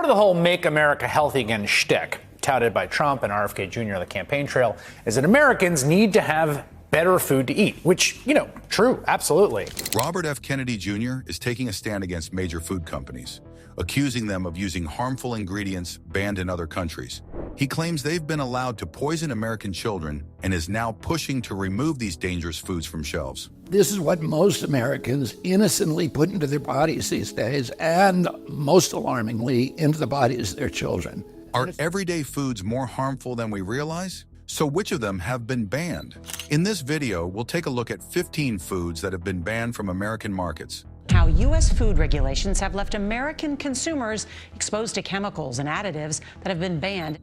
of the whole Make America Healthy Again shtick, touted by Trump and RFK Jr. on the campaign trail, is that Americans need to have better food to eat, which, true, absolutely. Robert F. Kennedy Jr. is taking a stand against major food companies, accusing them of using harmful ingredients banned in other countries. He claims they've been allowed to poison American children and is now pushing to remove these dangerous foods from shelves. This is what most Americans innocently put into their bodies these days, and most alarmingly, into the bodies of their children. Are everyday foods more harmful than we realize? So which of them have been banned? In this video, we'll take a look at 15 foods that have been banned from American markets. How U.S. food regulations have left American consumers exposed to chemicals and additives that have been banned.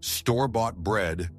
Store-bought bread.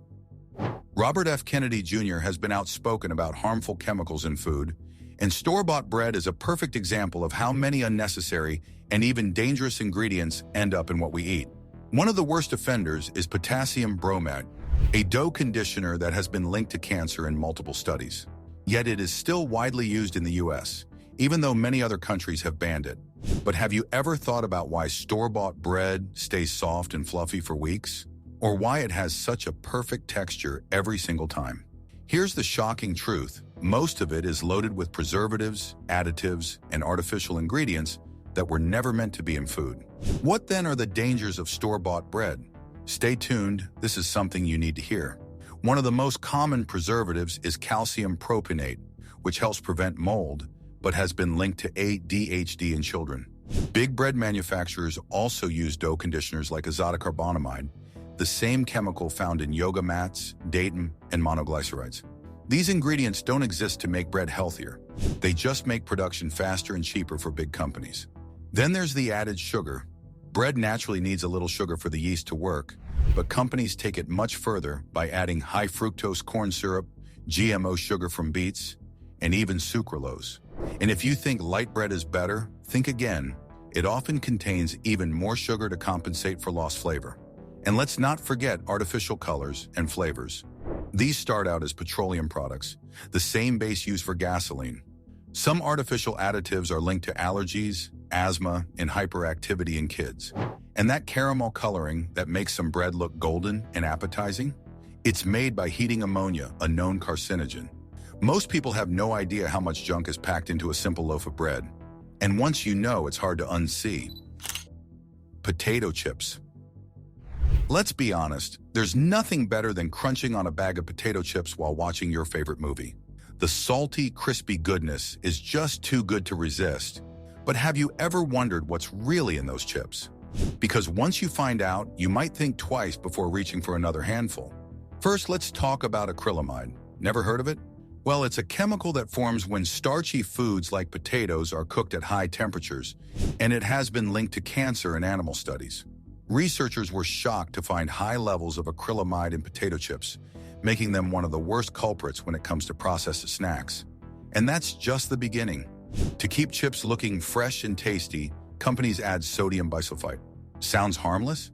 Robert F. Kennedy Jr. has been outspoken about harmful chemicals in food, and store-bought bread is a perfect example of how many unnecessary and even dangerous ingredients end up in what we eat. One of the worst offenders is potassium bromide, a dough conditioner that has been linked to cancer in multiple studies. Yet it is still widely used in the U.S., even though many other countries have banned it. But have you ever thought about why store-bought bread stays soft and fluffy for weeks? Or why it has such a perfect texture every single time? Here's the shocking truth. Most of it is loaded with preservatives, additives, and artificial ingredients that were never meant to be in food. What then are the dangers of store-bought bread? Stay tuned, this is something you need to hear. One of the most common preservatives is calcium propionate, which helps prevent mold, but has been linked to ADHD in children. Big bread manufacturers also use dough conditioners like azotocarbonamide, the same chemical found in yoga mats, datem, and monoglycerides. These ingredients don't exist to make bread healthier. They just make production faster and cheaper for big companies. Then there's the added sugar. Bread naturally needs a little sugar for the yeast to work, but companies take it much further by adding high fructose corn syrup, GMO sugar from beets, and even sucralose. And if you think light bread is better, think again. It often contains even more sugar to compensate for lost flavor. And let's not forget artificial colors and flavors. These start out as petroleum products, the same base used for gasoline. Some artificial additives are linked to allergies, asthma, and hyperactivity in kids. And that caramel coloring that makes some bread look golden and appetizing? It's made by heating ammonia, a known carcinogen. Most people have no idea how much junk is packed into a simple loaf of bread. And once you know, it's hard to unsee. Potato chips. Let's be honest, there's nothing better than crunching on a bag of potato chips while watching your favorite movie. The salty, crispy goodness is just too good to resist. But have you ever wondered what's really in those chips? Because once you find out, you might think twice before reaching for another handful. First, let's talk about acrylamide. Never heard of it? Well, it's a chemical that forms when starchy foods like potatoes are cooked at high temperatures, and it has been linked to cancer in animal studies. Researchers were shocked to find high levels of acrylamide in potato chips, making them one of the worst culprits when it comes to processed snacks. And that's just the beginning. To keep chips looking fresh and tasty, companies add sodium bisulfite. Sounds harmless?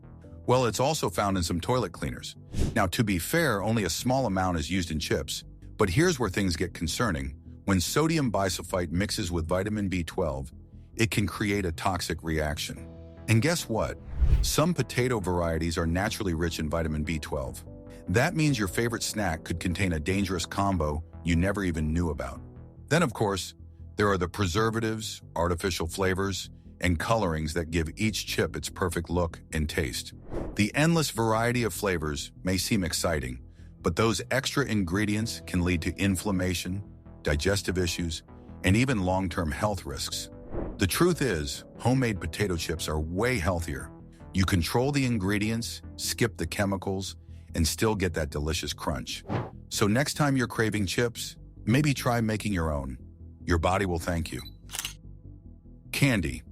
Well, it's also found in some toilet cleaners. Now, to be fair, only a small amount is used in chips. But here's where things get concerning. When sodium bisulfite mixes with vitamin B12, it can create a toxic reaction. And guess what? Some potato varieties are naturally rich in vitamin B12. That means your favorite snack could contain a dangerous combo you never even knew about. Then, of course, there are the preservatives, artificial flavors, and colorings that give each chip its perfect look and taste. The endless variety of flavors may seem exciting, but those extra ingredients can lead to inflammation, digestive issues, and even long-term health risks. The truth is, homemade potato chips are way healthier. You control the ingredients, skip the chemicals, and still get that delicious crunch. So next time you're craving chips, maybe try making your own. Your body will thank you. Candy.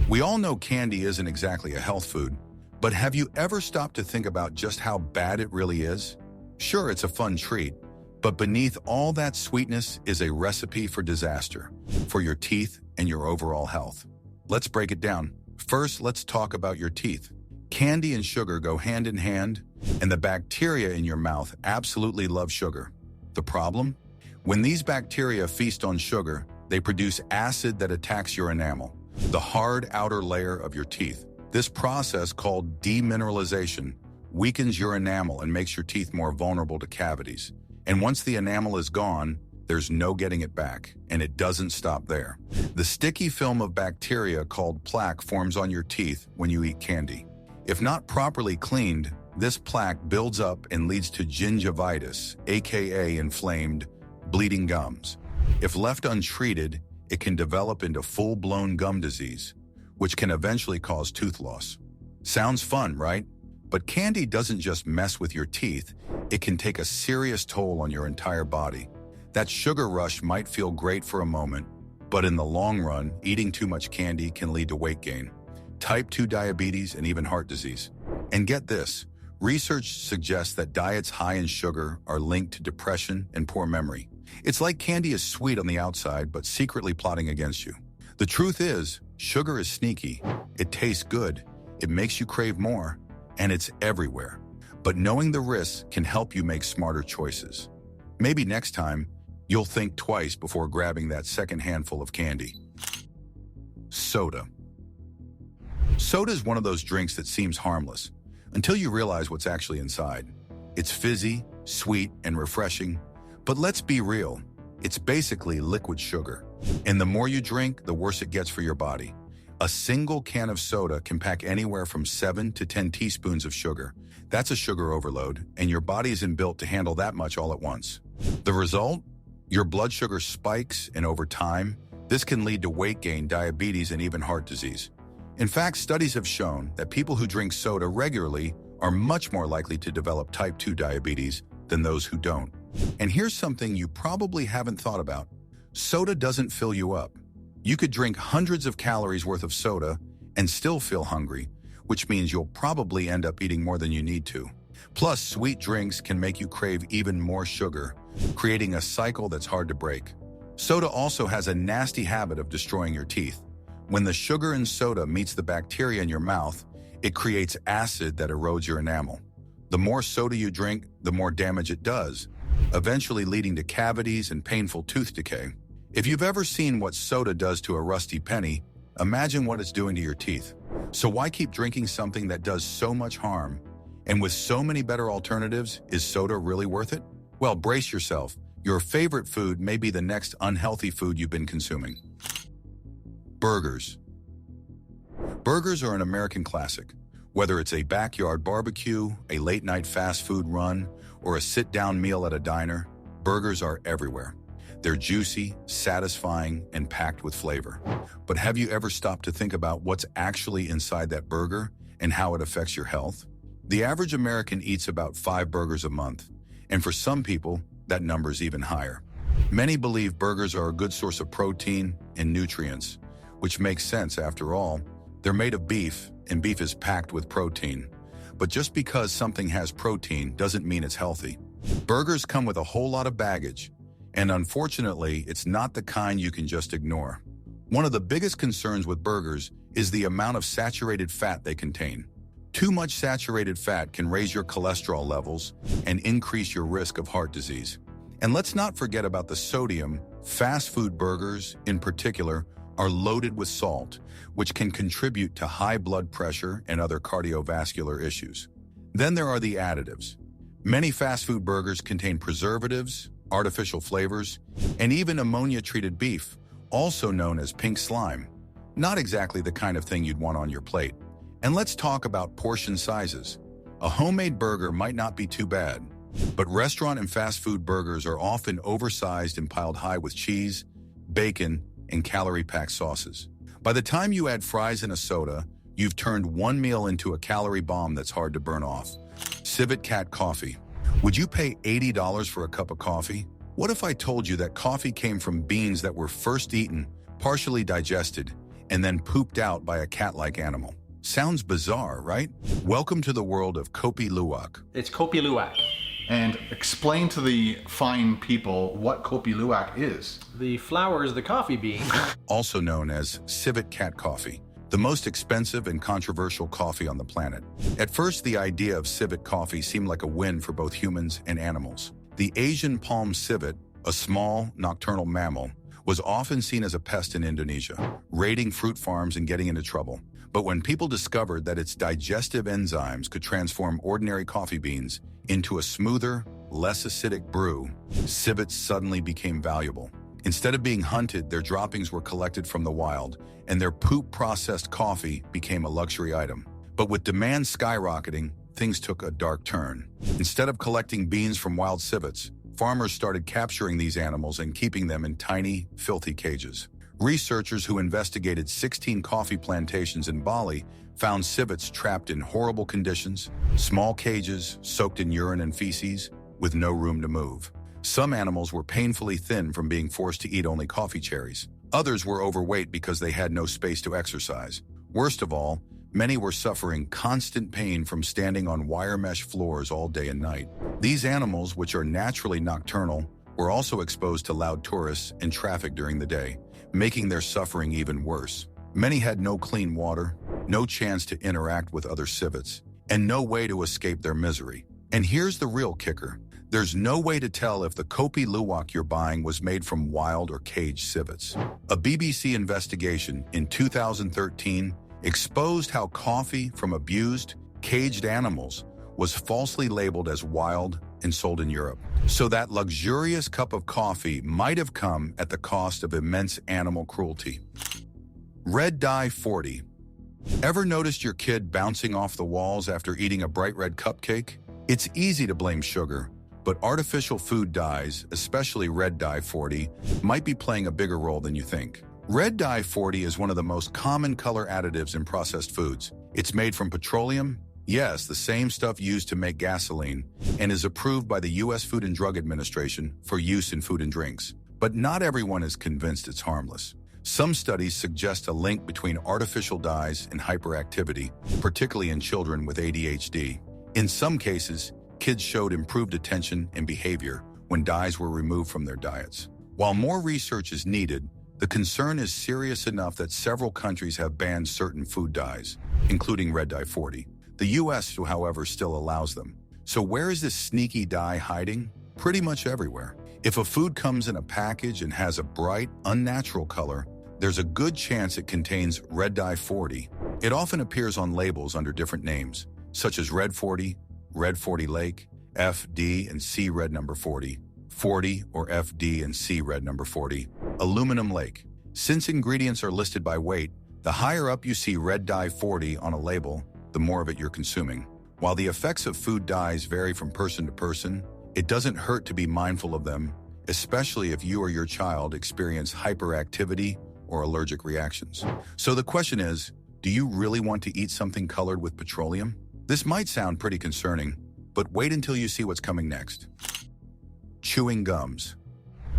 We all know candy isn't exactly a health food, but have you ever stopped to think about just how bad it really is? Sure, it's a fun treat, but beneath all that sweetness is a recipe for disaster, for your teeth and your overall health. Let's break it down. First, let's talk about your teeth. Candy and sugar go hand in hand, and the bacteria in your mouth absolutely love sugar. The problem? When these bacteria feast on sugar, they produce acid that attacks your enamel, the hard outer layer of your teeth. This process, called demineralization, weakens your enamel and makes your teeth more vulnerable to cavities. And once the enamel is gone, there's no getting it back, and it doesn't stop there. The sticky film of bacteria called plaque forms on your teeth when you eat candy. If not properly cleaned, this plaque builds up and leads to gingivitis, aka inflamed, bleeding gums. If left untreated, it can develop into full-blown gum disease, which can eventually cause tooth loss. Sounds fun, right? But candy doesn't just mess with your teeth, it can take a serious toll on your entire body. That sugar rush might feel great for a moment, but in the long run, eating too much candy can lead to weight gain, type 2 diabetes, and even heart disease. And get this, research suggests that diets high in sugar are linked to depression and poor memory. It's like candy is sweet on the outside, but secretly plotting against you. The truth is, sugar is sneaky. It tastes good, it makes you crave more, and it's everywhere. But knowing the risks can help you make smarter choices. Maybe next time, you'll think twice before grabbing that second handful of candy. Soda. Soda is one of those drinks that seems harmless, until you realize what's actually inside. It's fizzy, sweet, and refreshing, but let's be real, it's basically liquid sugar. And the more you drink, the worse it gets for your body. A single can of soda can pack anywhere from 7 to 10 teaspoons of sugar. That's a sugar overload, and your body isn't built to handle that much all at once. The result? Your blood sugar spikes, and over time, this can lead to weight gain, diabetes, and even heart disease. In fact, studies have shown that people who drink soda regularly are much more likely to develop type 2 diabetes than those who don't. And here's something you probably haven't thought about. Soda doesn't fill you up. You could drink hundreds of calories worth of soda and still feel hungry, which means you'll probably end up eating more than you need to. Plus, sweet drinks can make you crave even more sugar, creating a cycle that's hard to break. Soda also has a nasty habit of destroying your teeth. When the sugar in soda meets the bacteria in your mouth, it creates acid that erodes your enamel. The more soda you drink, the more damage it does, eventually leading to cavities and painful tooth decay. If you've ever seen what soda does to a rusty penny, imagine what it's doing to your teeth. So why keep drinking something that does so much harm? And with so many better alternatives, is soda really worth it? Well, brace yourself. Your favorite food may be the next unhealthy food you've been consuming. Burgers. Burgers are an American classic. Whether it's a backyard barbecue, a late-night fast food run, or a sit-down meal at a diner, burgers are everywhere. They're juicy, satisfying, and packed with flavor. But have you ever stopped to think about what's actually inside that burger and how it affects your health? The average American eats about 5 burgers a month, and for some people, that number's even higher. Many believe burgers are a good source of protein and nutrients, which makes sense after all. They're made of beef, and beef is packed with protein. But just because something has protein doesn't mean it's healthy. Burgers come with a whole lot of baggage, and unfortunately, it's not the kind you can just ignore. One of the biggest concerns with burgers is the amount of saturated fat they contain. Too much saturated fat can raise your cholesterol levels and increase your risk of heart disease. And let's not forget about the sodium. Fast food burgers, in particular, are loaded with salt, which can contribute to high blood pressure and other cardiovascular issues. Then there are the additives. Many fast food burgers contain preservatives, artificial flavors, and even ammonia-treated beef, also known as pink slime. Not exactly the kind of thing you'd want on your plate. And let's talk about portion sizes. A homemade burger might not be too bad, but restaurant and fast food burgers are often oversized and piled high with cheese, bacon, and calorie-packed sauces. By the time you add fries and a soda, you've turned one meal into a calorie bomb that's hard to burn off. Civet Cat Coffee. Would you pay $80 for a cup of coffee? What if I told you that coffee came from beans that were first eaten, partially digested, and then pooped out by a cat-like animal? Sounds bizarre, right? Welcome to the world of Kopi Luwak. It's Kopi Luwak. And explain to the fine people what Kopi Luwak is. The flower is the coffee bean. Also known as Civet Cat Coffee, the most expensive and controversial coffee on the planet. At first, the idea of civet coffee seemed like a win for both humans and animals. The Asian palm civet, a small, nocturnal mammal, was often seen as a pest in Indonesia, raiding fruit farms and getting into trouble. But when people discovered that its digestive enzymes could transform ordinary coffee beans into a smoother, less acidic brew, Civet suddenly became valuable. Instead of being hunted, their droppings were collected from the wild, and their poop-processed coffee became a luxury item. But with demand skyrocketing, things took a dark turn. Instead of collecting beans from wild civets, farmers started capturing these animals and keeping them in tiny, filthy cages. Researchers who investigated 16 coffee plantations in Bali found civets trapped in horrible conditions, small cages soaked in urine and feces, with no room to move. Some animals were painfully thin from being forced to eat only coffee cherries. Others were overweight because they had no space to exercise. Worst of all, many were suffering constant pain from standing on wire mesh floors all day and night. These animals, which are naturally nocturnal, were also exposed to loud tourists and traffic during the day, making their suffering even worse. Many had no clean water, no chance to interact with other civets, and no way to escape their misery. And here's the real kicker. There's no way to tell if the kopi luwak you're buying was made from wild or caged civets. A BBC investigation in 2013 exposed how coffee from abused, caged animals was falsely labeled as wild and sold in Europe. So that luxurious cup of coffee might have come at the cost of immense animal cruelty. Red dye 40. Ever noticed your kid bouncing off the walls after eating a bright red cupcake? It's easy to blame sugar, but artificial food dyes, especially red dye 40, might be playing a bigger role than you think. Red dye 40 is one of the most common color additives in processed foods. It's made from petroleum, yes, the same stuff used to make gasoline, and is approved by the U.S. Food and Drug Administration for use in food and drinks. But not everyone is convinced it's harmless. Some studies suggest a link between artificial dyes and hyperactivity, particularly in children with ADHD. In some cases, kids showed improved attention and behavior when dyes were removed from their diets. While more research is needed, the concern is serious enough that several countries have banned certain food dyes, including red dye 40. The U.S., however, still allows them. So where is this sneaky dye hiding? Pretty much everywhere. If a food comes in a package and has a bright, unnatural color, there's a good chance it contains red dye 40. It often appears on labels under different names, such as Red 40, Red 40 Lake, FD and C Red number 40, 40 or FD and C Red number 40, Aluminum Lake. Since ingredients are listed by weight, the higher up you see red dye 40 on a label, the more of it you're consuming. While the effects of food dyes vary from person to person, it doesn't hurt to be mindful of them, especially if you or your child experience hyperactivity or allergic reactions. So the question is, do you really want to eat something colored with petroleum? This might sound pretty concerning, but wait until you see what's coming next. Chewing gums.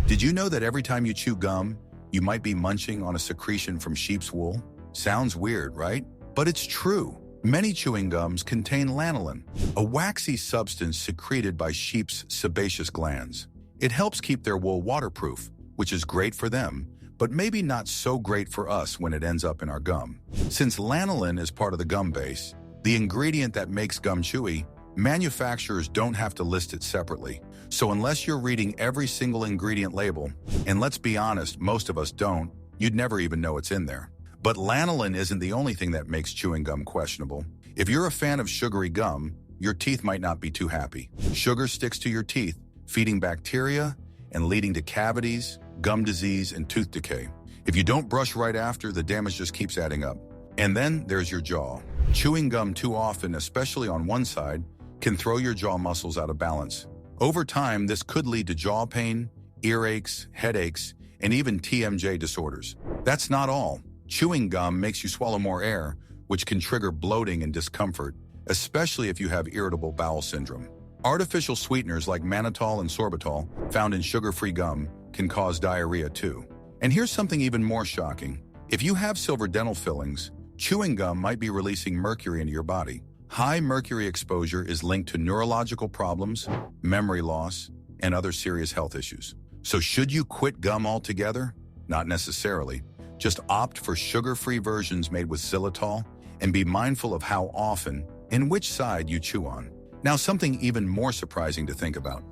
Did you know that every time you chew gum, you might be munching on a secretion from sheep's wool? Sounds weird, right? But it's true. Many chewing gums contain lanolin, a waxy substance secreted by sheep's sebaceous glands. It helps keep their wool waterproof, which is great for them, but maybe not so great for us when it ends up in our gum. Since lanolin is part of the gum base, the ingredient that makes gum chewy, manufacturers don't have to list it separately. So unless you're reading every single ingredient label, and let's be honest, most of us don't, you'd never even know it's in there. But lanolin isn't the only thing that makes chewing gum questionable. If you're a fan of sugary gum, your teeth might not be too happy. Sugar sticks to your teeth, feeding bacteria and leading to cavities, gum disease, and tooth decay. If you don't brush right after, the damage just keeps adding up. And then there's your jaw. Chewing gum too often, especially on one side, can throw your jaw muscles out of balance. Over time, this could lead to jaw pain, earaches, headaches, and even TMJ disorders. That's not all. Chewing gum makes you swallow more air, which can trigger bloating and discomfort, especially if you have irritable bowel syndrome. Artificial sweeteners like mannitol and sorbitol, found in sugar-free gum, can cause diarrhea too. And here's something even more shocking. If you have silver dental fillings, chewing gum might be releasing mercury into your body. High mercury exposure is linked to neurological problems, memory loss, and other serious health issues. So should you quit gum altogether? Not necessarily. Just opt for sugar-free versions made with xylitol and be mindful of how often and which side you chew on. Now, something even more surprising to think about.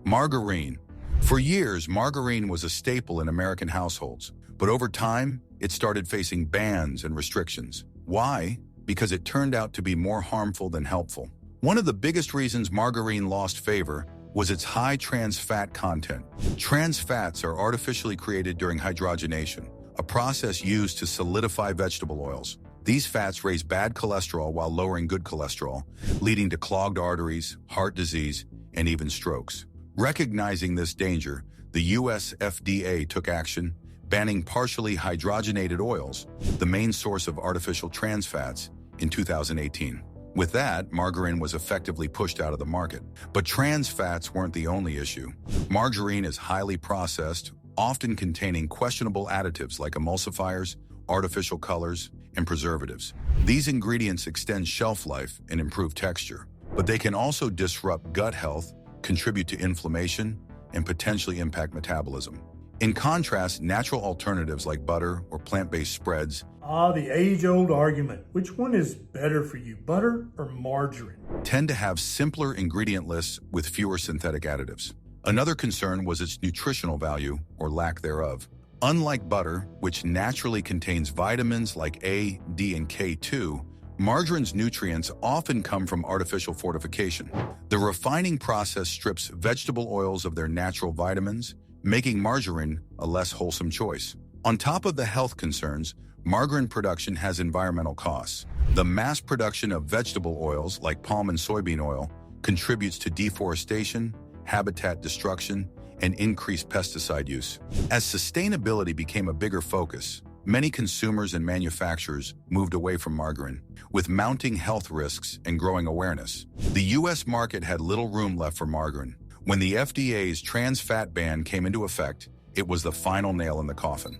Margarine. For years, margarine was a staple in American households, but over time, it started facing bans and restrictions. Why? Because it turned out to be more harmful than helpful. One of the biggest reasons margarine lost favor was its high trans fat content. Trans fats are artificially created during hydrogenation, a process used to solidify vegetable oils. These fats raise bad cholesterol while lowering good cholesterol, leading to clogged arteries, heart disease, and even strokes. Recognizing this danger, the US FDA took action, banning partially hydrogenated oils, the main source of artificial trans fats, in 2018. With that, margarine was effectively pushed out of the market. But trans fats weren't the only issue. Margarine is highly processed, often containing questionable additives like emulsifiers, artificial colors, and preservatives. These ingredients extend shelf life and improve texture, but they can also disrupt gut health, contribute to inflammation, and potentially impact metabolism. In contrast, natural alternatives like butter or plant-based spreads the age-old argument. Which one is better for you, butter or margarine? tend to have simpler ingredient lists with fewer synthetic additives. Another concern was its nutritional value, or lack thereof. Unlike butter, which naturally contains vitamins like A, D, and K2, margarine's nutrients often come from artificial fortification. The refining process strips vegetable oils of their natural vitamins, making margarine a less wholesome choice. On top of the health concerns, margarine production has environmental costs. The mass production of vegetable oils like palm and soybean oil contributes to deforestation, habitat destruction, and increased pesticide use. As sustainability became a bigger focus, many consumers and manufacturers moved away from margarine. With mounting health risks and growing awareness, the U.S. market had little room left for margarine. When the FDA's trans fat ban came into effect, it was the final nail in the coffin.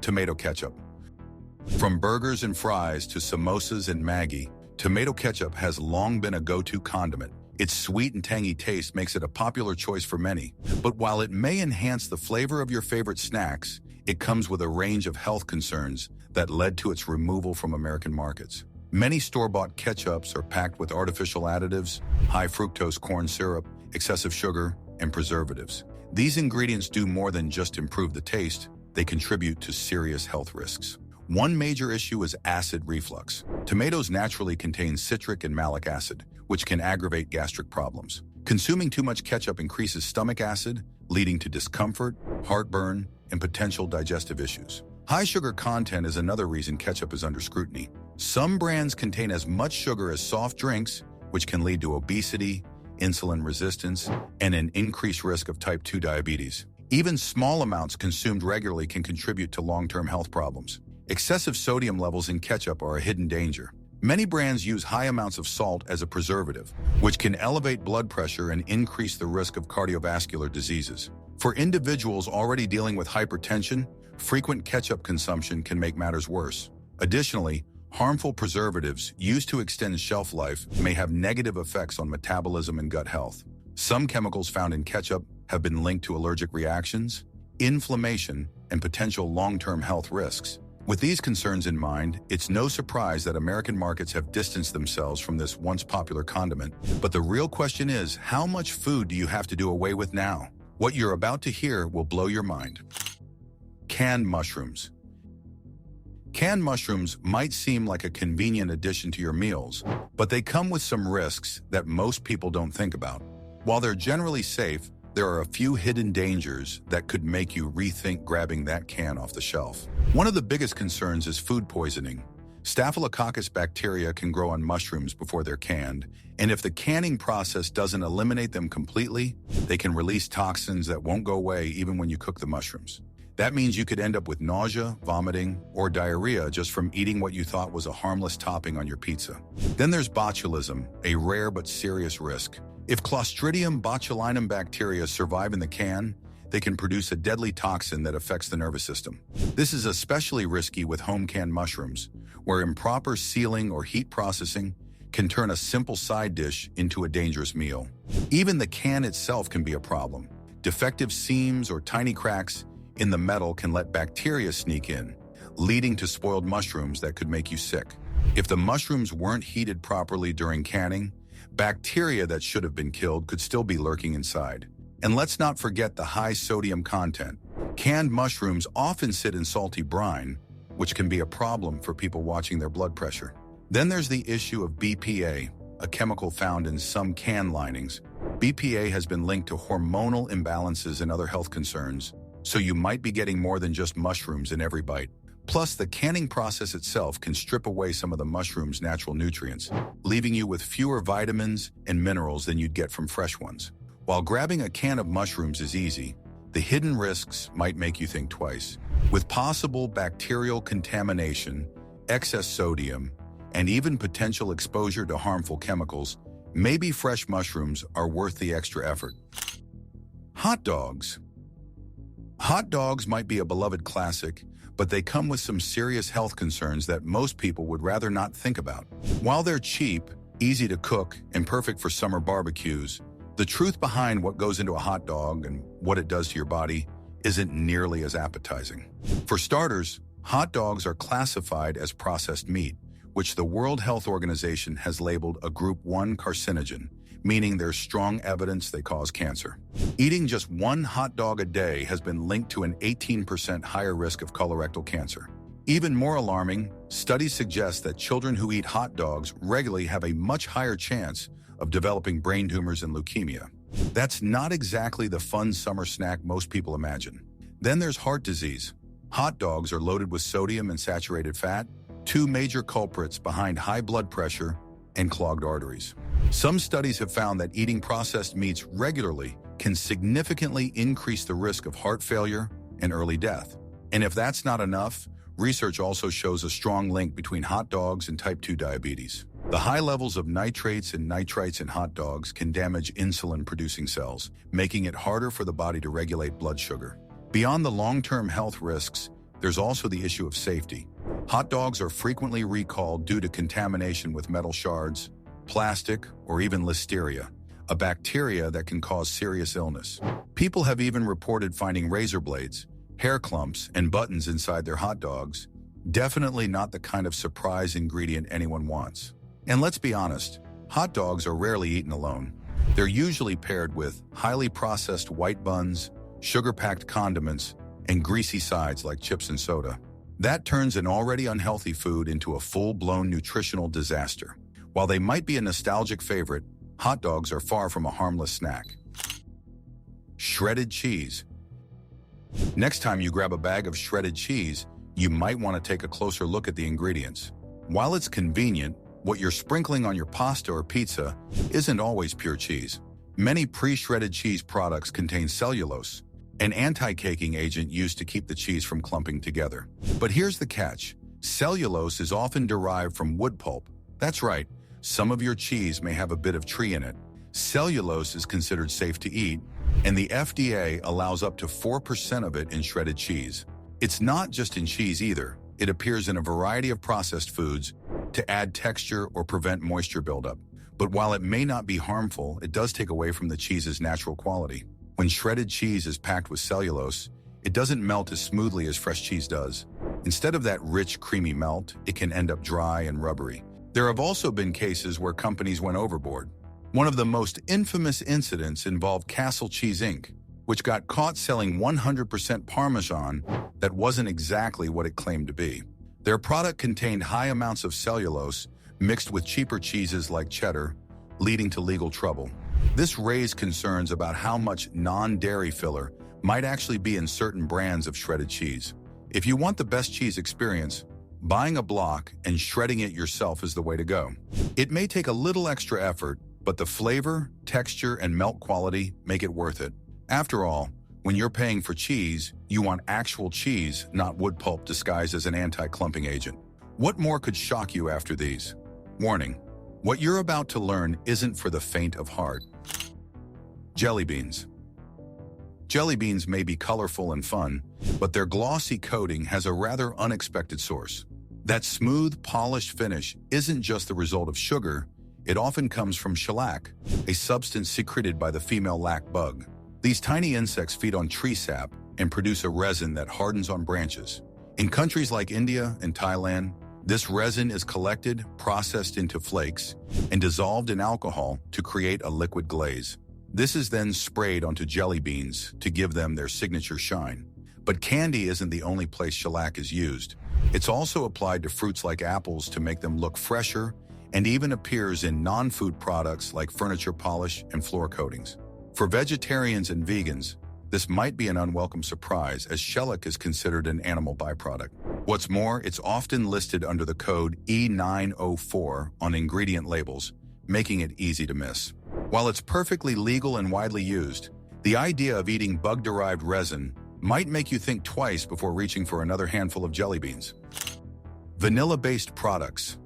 Tomato ketchup. From burgers and fries to samosas and Maggi, tomato ketchup has long been a go-to condiment. Its sweet and tangy taste makes it a popular choice for many. But while it may enhance the flavor of your favorite snacks, it comes with a range of health concerns that led to its removal from American markets. Many store-bought ketchups are packed with artificial additives, high fructose corn syrup, excessive sugar, and preservatives. These ingredients do more than just improve the taste, they contribute to serious health risks. One major issue is acid reflux. Tomatoes naturally contain citric and malic acid, which can aggravate gastric problems. Consuming too much ketchup increases stomach acid, leading to discomfort, heartburn, and potential digestive issues. High sugar content is another reason ketchup is under scrutiny. Some brands contain as much sugar as soft drinks, which can lead to obesity, insulin resistance, and an increased risk of type 2 diabetes. Even small amounts consumed regularly can contribute to long-term health problems. Excessive sodium levels in ketchup are a hidden danger. Many brands use high amounts of salt as a preservative, which can elevate blood pressure and increase the risk of cardiovascular diseases. For individuals already dealing with hypertension, frequent ketchup consumption can make matters worse. Additionally, harmful preservatives used to extend shelf life may have negative effects on metabolism and gut health. Some chemicals found in ketchup have been linked to allergic reactions, inflammation, and potential long-term health risks. With these concerns in mind, it's no surprise that American markets have distanced themselves from this once popular condiment. But the real question is, how much food do you have to do away with now? What you're about to hear will blow your mind. Canned mushrooms. Canned mushrooms might seem like a convenient addition to your meals, but they come with some risks that most people don't think about. While they're generally safe, there are a few hidden dangers that could make you rethink grabbing that can off the shelf. One of the biggest concerns is food poisoning. Staphylococcus bacteria can grow on mushrooms before they're canned, and if the canning process doesn't eliminate them completely, they can release toxins that won't go away even when you cook the mushrooms. That means you could end up with nausea, vomiting, or diarrhea just from eating what you thought was a harmless topping on your pizza. Then there's botulism, a rare but serious risk. If Clostridium botulinum bacteria survive in the can, they can produce a deadly toxin that affects the nervous system. This is especially risky with home-canned mushrooms, where improper sealing or heat processing can turn a simple side dish into a dangerous meal. Even the can itself can be a problem. Defective seams or tiny cracks in the metal can let bacteria sneak in, leading to spoiled mushrooms that could make you sick. If the mushrooms weren't heated properly during canning, bacteria that should have been killed could still be lurking inside. And let's not forget the high sodium content. Canned mushrooms often sit in salty brine, which can be a problem for people watching their blood pressure. Then there's the issue of BPA, a chemical found in some can linings. BPA has been linked to hormonal imbalances and other health concerns, so you might be getting more than just mushrooms in every bite. Plus, the canning process itself can strip away some of the mushroom's natural nutrients, leaving you with fewer vitamins and minerals than you'd get from fresh ones. While grabbing a can of mushrooms is easy, the hidden risks might make you think twice. With possible bacterial contamination, excess sodium, and even potential exposure to harmful chemicals, maybe fresh mushrooms are worth the extra effort. Hot dogs. Hot dogs might be a beloved classic, but they come with some serious health concerns that most people would rather not think about. While they're cheap, easy to cook, and perfect for summer barbecues, the truth behind what goes into a hot dog and what it does to your body isn't nearly as appetizing. For starters, hot dogs are classified as processed meat, which the World Health Organization has labeled a Group 1 carcinogen, meaning there's strong evidence they cause cancer. Eating just one hot dog a day has been linked to an 18% higher risk of colorectal cancer. Even more alarming, studies suggest that children who eat hot dogs regularly have a much higher chance of developing brain tumors and leukemia. That's not exactly the fun summer snack most people imagine. Then there's heart disease. Hot dogs are loaded with sodium and saturated fat, two major culprits behind high blood pressure and clogged arteries. Some studies have found that eating processed meats regularly can significantly increase the risk of heart failure and early death. And if that's not enough, research also shows a strong link between hot dogs and type 2 diabetes. The high levels of nitrates and nitrites in hot dogs can damage insulin-producing cells, making it harder for the body to regulate blood sugar. Beyond the long-term health risks, there's also the issue of safety. Hot dogs are frequently recalled due to contamination with metal shards, plastic, or even listeria, a bacteria that can cause serious illness. People have even reported finding razor blades, hair clumps, and buttons inside their hot dogs. Definitely not the kind of surprise ingredient anyone wants. And let's be honest, hot dogs are rarely eaten alone. They're usually paired with highly processed white buns, sugar-packed condiments, and greasy sides like chips and soda. That turns an already unhealthy food into a full-blown nutritional disaster. While they might be a nostalgic favorite, hot dogs are far from a harmless snack. Shredded cheese. Next time you grab a bag of shredded cheese, you might want to take a closer look at the ingredients. While it's convenient, what you're sprinkling on your pasta or pizza isn't always pure cheese. Many pre-shredded cheese products contain cellulose, an anti-caking agent used to keep the cheese from clumping together. But here's the catch. Cellulose is often derived from wood pulp. That's right, some of your cheese may have a bit of tree in it. Cellulose is considered safe to eat, and the FDA allows up to 4% of it in shredded cheese. It's not just in cheese either. It appears in a variety of processed foods to add texture or prevent moisture buildup. But while it may not be harmful, it does take away from the cheese's natural quality. When shredded cheese is packed with cellulose, it doesn't melt as smoothly as fresh cheese does. Instead of that rich, creamy melt, it can end up dry and rubbery. There have also been cases where companies went overboard. One of the most infamous incidents involved Castle Cheese Inc., which got caught selling 100% Parmesan that wasn't exactly what it claimed to be. Their product contained high amounts of cellulose mixed with cheaper cheeses like cheddar, leading to legal trouble. This raised concerns about how much non-dairy filler might actually be in certain brands of shredded cheese. If you want the best cheese experience, buying a block and shredding it yourself is the way to go. It may take a little extra effort, but the flavor, texture, and melt quality make it worth it. After all, when you're paying for cheese, you want actual cheese, not wood pulp disguised as an anti-clumping agent. What more could shock you after these? Warning, what you're about to learn isn't for the faint of heart. Jelly beans. Jelly beans may be colorful and fun, but their glossy coating has a rather unexpected source. That smooth, polished finish isn't just the result of sugar, it often comes from shellac, a substance secreted by the female lac bug. These tiny insects feed on tree sap and produce a resin that hardens on branches. In countries like India and Thailand, this resin is collected, processed into flakes, and dissolved in alcohol to create a liquid glaze. This is then sprayed onto jelly beans to give them their signature shine. But candy isn't the only place shellac is used. It's also applied to fruits like apples to make them look fresher, and even appears in non-food products like furniture polish and floor coatings. For vegetarians and vegans, this might be an unwelcome surprise, as shellac is considered an animal byproduct. What's more, it's often listed under the code E904 on ingredient labels, making it easy to miss. While it's perfectly legal and widely used, the idea of eating bug-derived resin might make you think twice before reaching for another handful of jelly beans. Vanilla-based products.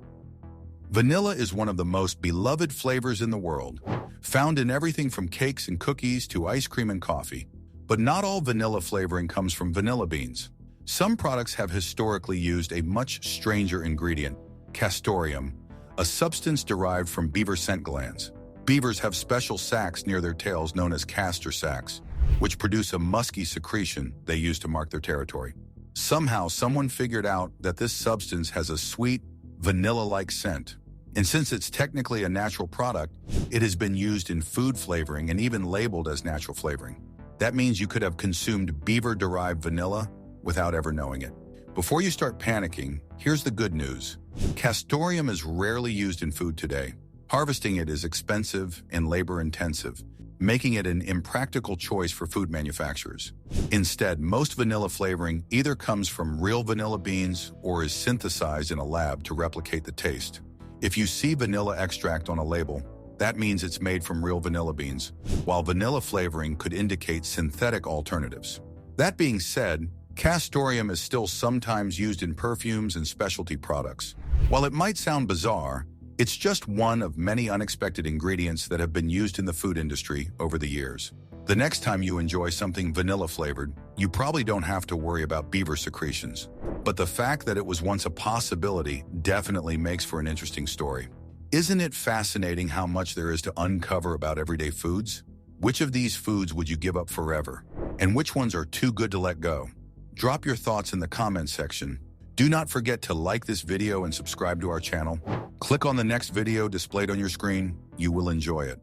Vanilla is one of the most beloved flavors in the world, found in everything from cakes and cookies to ice cream and coffee. But not all vanilla flavoring comes from vanilla beans. Some products have historically used a much stranger ingredient, castoreum, a substance derived from beaver scent glands. Beavers have special sacs near their tails known as castor sacs, which produce a musky secretion they use to mark their territory. Somehow, someone figured out that this substance has a sweet, vanilla-like scent. And since it's technically a natural product, it has been used in food flavoring and even labeled as natural flavoring. That means you could have consumed beaver-derived vanilla without ever knowing it. Before you start panicking, here's the good news. Castoreum is rarely used in food today. Harvesting it is expensive and labor-intensive, making it an impractical choice for food manufacturers. Instead, most vanilla flavoring either comes from real vanilla beans or is synthesized in a lab to replicate the taste. If you see vanilla extract on a label, that means it's made from real vanilla beans, while vanilla flavoring could indicate synthetic alternatives. That being said, castoreum is still sometimes used in perfumes and specialty products. While it might sound bizarre, it's just one of many unexpected ingredients that have been used in the food industry over the years. The next time you enjoy something vanilla-flavored, you probably don't have to worry about beaver secretions. But the fact that it was once a possibility definitely makes for an interesting story. Isn't it fascinating how much there is to uncover about everyday foods? Which of these foods would you give up forever? And which ones are too good to let go? Drop your thoughts in the comments section. Do not forget to like this video and subscribe to our channel. Click on the next video displayed on your screen. You will enjoy it.